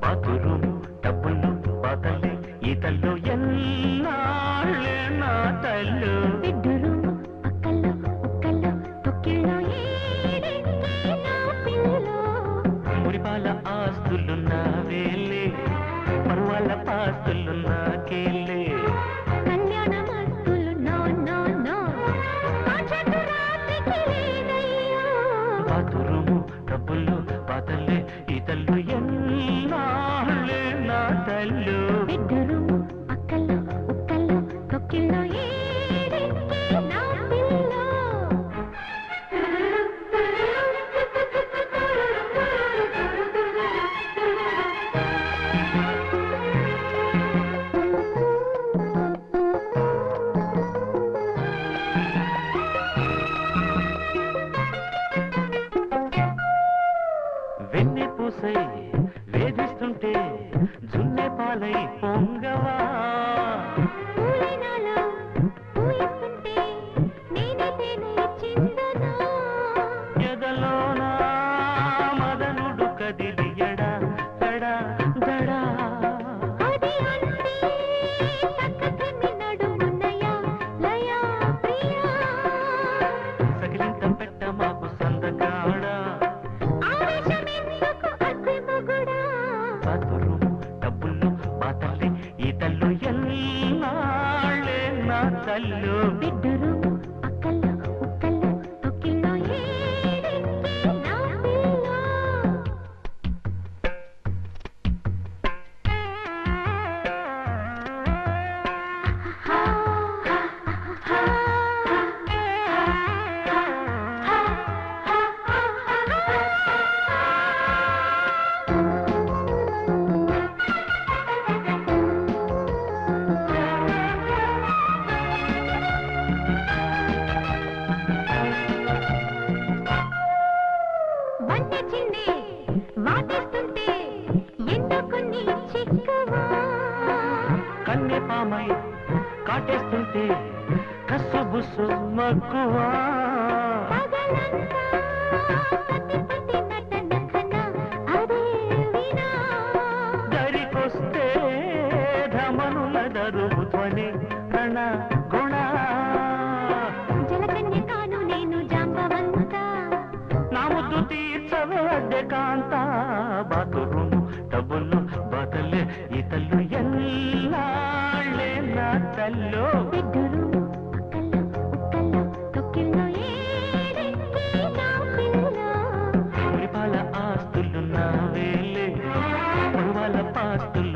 బాతురుము డబ్బులు బాతలే ఈతల్లో ఎన్నాళ్ళే నా తల్లు బిడ్డరుము అక్కల్లో ఉక్కల్లో తొక్కిళ్ళో ఏడెక్కే నా పిల్లో మురిపాల ఆస్తులున్న వేలే పరువాల పాస్తులున్న కేలే కళ్యాణ మస్తులు నో నో నో ఆ చెట్టు రాత్రికి లేదయ్యో బాతురుము డబ్బులు బాతలే ఈతల్లో ఎన్నాళ్ళే నా తల్లు బిడ్డరుము అక్కల్లో ఉక్కల్లో తొక్కిళ్ళో ఏడెక్కే నా పిల్లో వెన్నె పూసై వేధిస్తుంటే జున్నె పాలై పొంగవా పూలైనాలో పూయిస్తుంటే నేనే తేనె చిందనా ఎదలోనా మదనుడు కదిలి ఎడా తడా దడా అది అంటే చక్కని నడుమున్నయా లయా ప్రియా సగిలింత పెట్ట మాకు సందకాడా ఆవేశమెందుకు అద్దె మొగుడా బాతురుము డబ్బులు బాతలే ఈతల్లో ఎన్నాళ్ళే నా తల్లు బిడ్డరుము అక్కల్లో ఉక్కల్లో తొక్కిళ్ళో ఏడెక్కే నా పిల్లో వన్నె చిందే వాటేస్తుంటే ఎందుకుని చిక్కవా కన్నె పామై కాటేస్తుంటే కస్సుబుస్సు మక్కువా పగలంతా పతి పతి నటన కన్నా అదే వినా దరికొస్తే ధమనుల దరువు ధ్వని రణ గుణ జలకన్య కాను నేను జాంబవంత నా ముద్దు తీర్చవే అద్దె కాంత బాతురుము డబ్బులు బాతలే ఈతల్లు ఎన్నాళ్ళే నా తల్లు బిడ్డరుము అక్కల్లో ఉక్కల్లో తొక్కిళ్ళో ఏడెక్కే నా పిల్లో మురిపాల ఆస్తులున్న వేలే పరువాల పాస్తులు